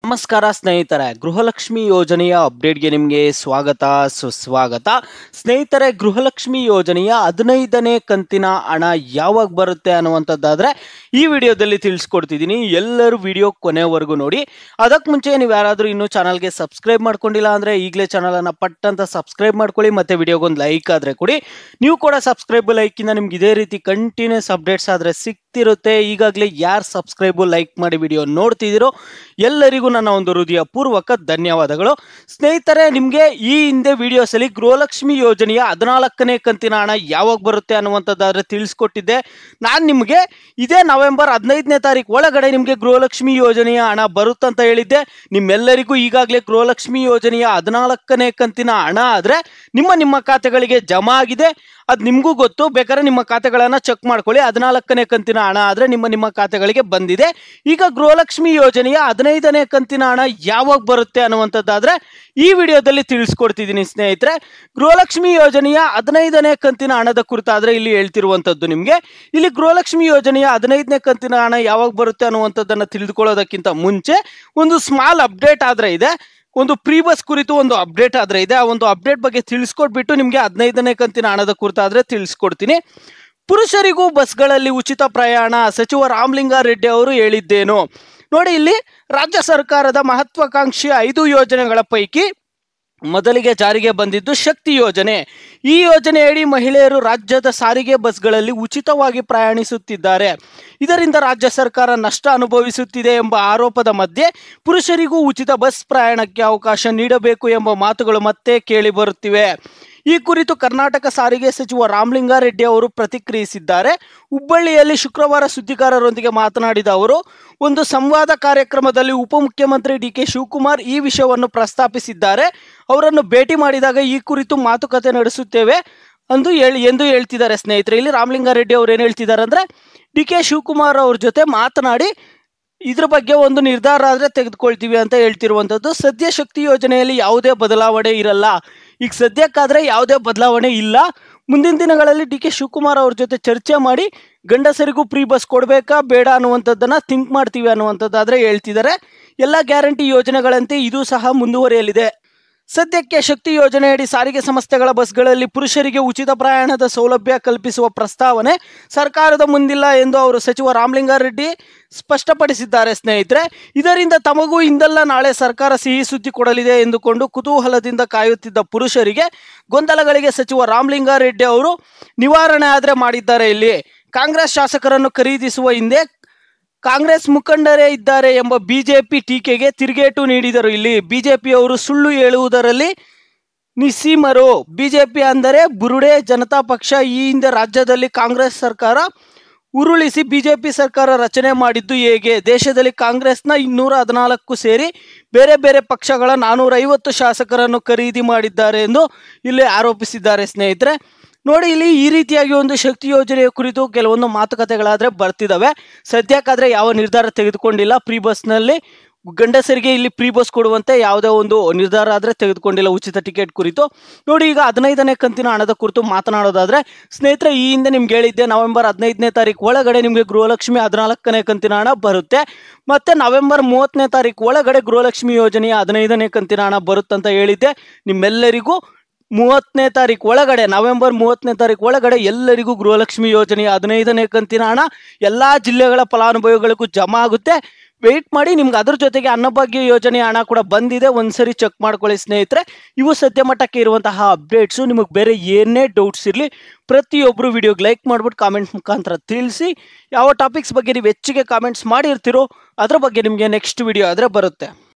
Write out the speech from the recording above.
ನಮಸ್ಕಾರ ಸ್ನೇಹಿತರೆ, ಗೃಹಲಕ್ಷ್ಮಿ ಯೋಜನೆಯ ಅಪ್ಡೇಟ್ಗೆ ನಿಮಗೆ ಸ್ವಾಗತ ಸುಸ್ವಾಗತ. ಸ್ನೇಹಿತರೆ, ಗೃಹಲಕ್ಷ್ಮಿ ಯೋಜನೆಯ 15ನೇ ಕಂತಿನ ಹಣ ಯಾವಾಗ ಬರುತ್ತೆ ಅನ್ನುವಂಥದ್ದಾದರೆ ಈ ವಿಡಿಯೋದಲ್ಲಿ ತಿಳಿಸ್ಕೊಡ್ತಿದ್ದೀನಿ. ಎಲ್ಲರೂ ವಿಡಿಯೋ ಕೊನೆವರೆಗೂ ನೋಡಿ. ಅದಕ್ಕೆ ಮುಂಚೆ ನೀವು ಯಾರಾದರೂ ಇನ್ನೂ ಚಾನಲ್ಗೆ ಸಬ್ಸ್ಕ್ರೈಬ್ ಮಾಡ್ಕೊಂಡಿಲ್ಲ ಅಂದರೆ ಈಗಲೇ ಚಾನಲನ್ನು ಪಟ್ಟಂತ ಸಬ್ಸ್ಕ್ರೈಬ್ ಮಾಡ್ಕೊಳ್ಳಿ. ಮತ್ತು ವಿಡಿಯೋಗೊಂದು ಲೈಕ್ ಆದರೆ ಕೊಡಿ. ನೀವು ಕೂಡ ಸಬ್ಸ್ಕ್ರೈಬ್ ಲೈಕಿಂದ ನಿಮ್ಗೆ ಇದೇ ರೀತಿ ಕಂಟಿನ್ಯೂಸ್ ಅಪ್ಡೇಟ್ಸ್ ಆದರೆ ಸಿಗ್ತಿರುತ್ತೆ. ಈಗಾಗಲೇ ಯಾರು ಸಬ್ಸ್ಕ್ರೈಬು ಲೈಕ್ ಮಾಡಿ ವಿಡಿಯೋ ನೋಡ್ತಿದ್ದೀರೋ ಎಲ್ಲರಿಗೂ ನನ್ನ ಒಂದು ಹೃದಯ ಪೂರ್ವಕ ಧನ್ಯವಾದಗಳು. ಸ್ನೇಹಿತರೆ, ನಿಮಗೆ ಈ ಹಿಂದೆ ವಿಡಿಯೋಸಲ್ಲಿ ಗೃಹಲಕ್ಷ್ಮಿ ಯೋಜನೆಯ 14ನೇ ಕಂತಿನ ಹಣ ಯಾವಾಗ ಬರುತ್ತೆ ಅನ್ನುವಂಥದ್ದಾದ್ರೆ ತಿಳಿಸ್ಕೊಟ್ಟಿದ್ದೆ. ನಾನು ನಿಮಗೆ ಇದೇ ನವೆಂಬರ್ 15ನೇ ತಾರೀಕು ಒಳಗಡೆ ನಿಮಗೆ ಗೃಹಲಕ್ಷ್ಮಿ ಯೋಜನೆಯ ಹಣ ಬರುತ್ತಂತ ಹೇಳಿದ್ದೆ. ನಿಮ್ಮೆಲ್ಲರಿಗೂ ಈಗಾಗಲೇ ಗೃಹಲಕ್ಷ್ಮಿ ಯೋಜನೆಯ 14ನೇ ಕಂತಿನ ಹಣ ಆದರೆ ನಿಮ್ಮ ಖಾತೆಗಳಿಗೆ ಜಮಾ ಆಗಿದೆ. ಅದು ನಿಮಗೂ ಗೊತ್ತು. ಬೇಕಾದ್ರೆ ನಿಮ್ಮ ಖಾತೆಗಳನ್ನು ಚೆಕ್ ಮಾಡ್ಕೊಳ್ಳಿ. 14ನೇ ಕಂತಿನ ಹಣ ಆದರೆ ನಿಮ್ಮ ಖಾತೆಗಳಿಗೆ ಬಂದಿದೆ. ಈಗ ಗೃಹಲಕ್ಷ್ಮಿ ಯೋಜನೆಯ 15ನೇ ಕಂತಿನ ಹಣ ಯಾವಾಗ ಬರುತ್ತೆ ಅನ್ನುವಂಥದ್ದಾದ್ರೆ ಈ ವಿಡಿಯೋದಲ್ಲಿ ತಿಳಿಸ್ಕೊಡ್ತಿದ್ದೀನಿ ಸ್ನೇಹಿತರೆ. ಗೃಹಲಕ್ಷ್ಮಿ ಯೋಜನೆಯ 15ನೇ ಕಂತಿನ ಹಣದ ಕುರಿತಾದ್ರೆ ಇಲ್ಲಿ ಹೇಳ್ತಿರುವಂಥದ್ದು ನಿಮಗೆ. ಇಲ್ಲಿ ಗೃಹಲಕ್ಷ್ಮಿ ಯೋಜನೆಯ 15ನೇ ಕಂತಿನ ಹಣ ಯಾವಾಗ ಬರುತ್ತೆ ಅನ್ನುವಂಥದ್ದನ್ನು ತಿಳಿದುಕೊಳ್ಳೋದಕ್ಕಿಂತ ಮುಂಚೆ ಒಂದು ಸ್ಮಾಲ್ ಅಪ್ಡೇಟ್ ಆದರೆ ಇದೆ. ಒಂದು ಪ್ರೀ ಬಸ್ ಕುರಿತು ಒಂದು ಅಪ್ಡೇಟ್ ಆದರೆ ಇದೆ. ಆ ಒಂದು ಅಪ್ಡೇಟ್ ಬಗ್ಗೆ ತಿಳಿಸ್ಕೊಟ್ಬಿಟ್ಟು ನಿಮಗೆ 15ನೇ ಕಂತಿನ ಹಣದ ಕುರಿತಾದ್ರೆ ತಿಳಿಸ್ಕೊಡ್ತೀನಿ. ಪುರುಷರಿಗೂ ಬಸ್ಗಳಲ್ಲಿ ಉಚಿತ ಪ್ರಯಾಣ ಸಚಿವ ರಾಮಲಿಂಗಾರೆಡ್ಡಿ ಅವರು ಹೇಳಿದ್ದೇನು ನೋಡಿ. ಇಲ್ಲಿ ರಾಜ್ಯ ಸರ್ಕಾರದ ಮಹತ್ವಾಕಾಂಕ್ಷಿ 5 ಯೋಜನೆಗಳ ಪೈಕಿ ಮೊದಲಿಗೆ ಜಾರಿಗೆ ಬಂದಿದ್ದು ಶಕ್ತಿ ಯೋಜನೆ. ಈ ಯೋಜನೆಯಡಿ ಮಹಿಳೆಯರು ರಾಜ್ಯದ ಸಾರಿಗೆ ಬಸ್ಗಳಲ್ಲಿ ಉಚಿತವಾಗಿ ಪ್ರಯಾಣಿಸುತ್ತಿದ್ದಾರೆ. ಇದರಿಂದ ರಾಜ್ಯ ಸರ್ಕಾರ ನಷ್ಟ ಅನುಭವಿಸುತ್ತಿದೆ ಎಂಬ ಆರೋಪದ ಮಧ್ಯೆ ಪುರುಷರಿಗೂ ಉಚಿತ ಬಸ್ ಪ್ರಯಾಣಕ್ಕೆ ಅವಕಾಶ ನೀಡಬೇಕು ಎಂಬ ಮಾತುಗಳು ಮತ್ತೆ ಕೇಳಿ ಬರುತ್ತಿವೆ. ಈ ಕುರಿತು ಕರ್ನಾಟಕ ಸಾರಿಗೆ ಸಚಿವ ರಾಮಲಿಂಗಾರೆಡ್ಡಿ ಅವರು ಪ್ರತಿಕ್ರಿಯಿಸಿದ್ದಾರೆ. ಹುಬ್ಬಳ್ಳಿಯಲ್ಲಿ ಶುಕ್ರವಾರ ಸುದ್ದಿಗಾರರೊಂದಿಗೆ ಮಾತನಾಡಿದ ಅವರು, ಒಂದು ಸಂವಾದ ಕಾರ್ಯಕ್ರಮದಲ್ಲಿ ಉಪಮುಖ್ಯಮಂತ್ರಿ ಡಿ.ಕೆ. ಶಿವಕುಮಾರ್ ಈ ವಿಷಯವನ್ನು ಪ್ರಸ್ತಾಪಿಸಿದ್ದಾರೆ. ಅವರನ್ನು ಭೇಟಿ ಮಾಡಿದಾಗ ಈ ಕುರಿತು ಮಾತುಕತೆ ನಡೆಸುತ್ತೇವೆ ಎಂದು ಹೇಳ್ತಿದ್ದಾರೆ ಸ್ನೇಹಿತರೆ. ಇಲ್ಲಿ ರಾಮಲಿಂಗಾರೆಡ್ಡಿ ಅವರು ಏನು ಹೇಳ್ತಿದ್ದಾರೆ ಅಂದರೆ, ಡಿ.ಕೆ. ಶಿವಕುಮಾರ್ ಅವ್ರ ಜೊತೆ ಮಾತನಾಡಿ ಇದ್ರ ಬಗ್ಗೆ ಒಂದು ನಿರ್ಧಾರ ಆದರೆ ತೆಗೆದುಕೊಳ್ತೀವಿ ಅಂತ ಹೇಳ್ತಿರುವಂಥದ್ದು. ಸದ್ಯ ಶಕ್ತಿ ಯೋಜನೆಯಲ್ಲಿ ಯಾವುದೇ ಬದಲಾವಣೆ ಇರಲ್ಲ. ಈಗ ಸದ್ಯಕ್ಕಾದರೆ ಯಾವುದೇ ಬದಲಾವಣೆ ಇಲ್ಲ. ಮುಂದಿನ ದಿನಗಳಲ್ಲಿ ಡಿ.ಕೆ. ಶಿವಕುಮಾರ್ ಅವ್ರ ಜೊತೆ ಚರ್ಚೆ ಮಾಡಿ ಗಂಡಸರಿಗೂ ಫ್ರೀ ಬಸ್ ಕೊಡಬೇಕಾ ಬೇಡ ಅನ್ನುವಂಥದ್ದನ್ನು ಥಿಂಕ್ ಮಾಡ್ತೀವಿ ಅನ್ನುವಂಥದ್ದಾದರೆ ಹೇಳ್ತಿದ್ದಾರೆ. ಎಲ್ಲ ಗ್ಯಾರಂಟಿ ಯೋಜನೆಗಳಂತೆ ಇದು ಸಹ ಮುಂದುವರಿಯಲಿದೆ. ಸದ್ಯಕ್ಕೆ ಶಕ್ತಿ ಯೋಜನೆಯಡಿ ಸಾರಿಗೆ ಸಂಸ್ಥೆಗಳ ಬಸ್ಗಳಲ್ಲಿ ಪುರುಷರಿಗೆ ಉಚಿತ ಪ್ರಯಾಣದ ಸೌಲಭ್ಯ ಕಲ್ಪಿಸುವ ಪ್ರಸ್ತಾವನೆ ಸರ್ಕಾರದ ಮುಂದಿಲ್ಲ ಎಂದು ಅವರು ಸಚಿವ ರಾಮಲಿಂಗಾರೆಡ್ಡಿ ಸ್ಪಷ್ಟಪಡಿಸಿದ್ದಾರೆ ಸ್ನೇಹಿತರೆ. ಇದರಿಂದ ತಮಗೂ ಇಂದಲ್ಲ ನಾಳೆ ಸರ್ಕಾರ ಸಿಹಿ ಸುದ್ದಿ ಕೊಡಲಿದೆ ಎಂದುಕೊಂಡು ಕುತೂಹಲದಿಂದ ಕಾಯುತ್ತಿದ್ದ ಪುರುಷರಿಗೆ ಗೊಂದಲಗಳಿಗೆ ಸಚಿವ ರಾಮಲಿಂಗಾರೆಡ್ಡಿ ಅವರು ನಿವಾರಣೆ ಆದರೆ ಮಾಡಿದ್ದಾರೆ. ಇಲ್ಲಿ ಕಾಂಗ್ರೆಸ್ ಶಾಸಕರನ್ನು ಖರೀದಿಸುವ ಹಿಂದೆ ಕಾಂಗ್ರೆಸ್ ಮುಖಂಡರೇ ಇದ್ದಾರೆ ಎಂಬ ಬಿಜೆಪಿ ಟೀಕೆಗೆ ತಿರುಗೇಟು ನೀಡಿದರು. ಇಲ್ಲಿ ಬಿಜೆಪಿಯವರು ಸುಳ್ಳು ಹೇಳುವುದರಲ್ಲಿ ನಿಸ್ಸೀಮರು. ಬಿಜೆಪಿ ಅಂದರೆ ಬುರುಡೆ ಜನತಾ ಪಕ್ಷ. ಈ ಹಿಂದೆ ರಾಜ್ಯದಲ್ಲಿ ಕಾಂಗ್ರೆಸ್ ಸರ್ಕಾರ ಉರುಳಿಸಿ ಬಿಜೆಪಿ ಸರ್ಕಾರ ರಚನೆ ಮಾಡಿದ್ದು ಹೇಗೆ? ದೇಶದಲ್ಲಿ ಕಾಂಗ್ರೆಸ್ನ 214 ಸೇರಿ ಬೇರೆ ಬೇರೆ ಪಕ್ಷಗಳ 450 ಶಾಸಕರನ್ನು ಖರೀದಿ ಮಾಡಿದ್ದಾರೆ ಎಂದು ಇಲ್ಲಿ ಆರೋಪಿಸಿದ್ದಾರೆ ಸ್ನೇಹಿತರೆ. ನೋಡಿ, ಇಲ್ಲಿ ಈ ರೀತಿಯಾಗಿ ಒಂದು ಶಕ್ತಿ ಯೋಜನೆಯ ಕುರಿತು ಕೆಲವೊಂದು ಮಾತುಕತೆಗಳಾದರೆ ಬರ್ತಿದ್ದಾವೆ. ಸದ್ಯಕ್ಕಾದರೆ ಯಾವ ನಿರ್ಧಾರ ತೆಗೆದುಕೊಂಡಿಲ್ಲ. ಪ್ರೀ ಬಸ್ನಲ್ಲಿ ಗಂಡಸರಿಗೆ ಇಲ್ಲಿ ಪ್ರೀ ಬಸ್ ಕೊಡುವಂತೆ ಯಾವುದೇ ಒಂದು ನಿರ್ಧಾರ ಆದರೆ ತೆಗೆದುಕೊಂಡಿಲ್ಲ ಉಚಿತ ಟಿಕೆಟ್ ಕುರಿತು. ನೋಡಿ, ಈಗ 15ನೇ ಕಂತಿನ ಹಣದ ಕುರಿತು ಮಾತನಾಡೋದಾದರೆ ಸ್ನೇಹಿತರೆ, ಈ ಹಿಂದೆ ನಿಮ್ಗೆ ಹೇಳಿದ್ದೆ ನವೆಂಬರ್ 15ನೇ ತಾರೀಕು ಒಳಗಡೆ ನಿಮಗೆ ಗೃಹಲಕ್ಷ್ಮಿ 14ನೇ ಕಂತಿನ ಹಣ ಬರುತ್ತೆ. ಮತ್ತು ನವೆಂಬರ್ 30ನೇ ತಾರೀಕು ಒಳಗಡೆ ಗೃಹಲಕ್ಷ್ಮಿ ಯೋಜನೆಯ 15ನೇ ಕಂತಿನ ಹಣ ಬರುತ್ತಂತ ಹೇಳಿದ್ದೆ. ನಿಮ್ಮೆಲ್ಲರಿಗೂ 30ನೇ ತಾರೀಕು ಒಳಗಡೆ ನವೆಂಬರ್ 30ನೇ ತಾರೀಕು ಒಳಗಡೆ ಎಲ್ಲರಿಗೂ ಗೃಹಲಕ್ಷ್ಮಿ ಯೋಜನೆಯ 15ನೇ ಕಂತಿನ ಹಣ ಎಲ್ಲ ಜಿಲ್ಲೆಗಳ ಫಲಾನುಭವಿಗಳಿಗೂ ಜಮಾ ಆಗುತ್ತೆ. ವೆಯ್ಟ್ ಮಾಡಿ. ನಿಮ್ಗೆ ಅದ್ರ ಜೊತೆಗೆ ಅನ್ನಭಾಗ್ಯ ಯೋಜನೆಯ ಹಣ ಕೂಡ ಬಂದಿದೆ. ಒಂದ್ಸರಿ ಚೆಕ್ ಮಾಡ್ಕೊಳ್ಳಿ ಸ್ನೇಹಿತರೆ. ಇವು ಸದ್ಯ ಮಟ್ಟಕ್ಕೆ ಇರುವಂತಹ ಅಪ್ಡೇಟ್ಸು. ನಿಮಗೆ ಬೇರೆ ಏನೇ ಡೌಟ್ಸ್ ಇರಲಿ ಪ್ರತಿಯೊಬ್ಬರು ವಿಡಿಯೋಗೆ ಲೈಕ್ ಮಾಡಿಬಿಟ್ಟು ಕಾಮೆಂಟ್ಸ್ ಮುಖಾಂತರ ತಿಳಿಸಿ. ಯಾವ ಟಾಪಿಕ್ಸ್ ಬಗ್ಗೆ ನೀವು ಹೆಚ್ಚಿಗೆ ಕಾಮೆಂಟ್ಸ್ ಮಾಡಿರ್ತೀರೋ ಅದ್ರ ಬಗ್ಗೆ ನಿಮಗೆ ನೆಕ್ಸ್ಟ್ ವಿಡಿಯೋ ಆದರೆ ಬರುತ್ತೆ.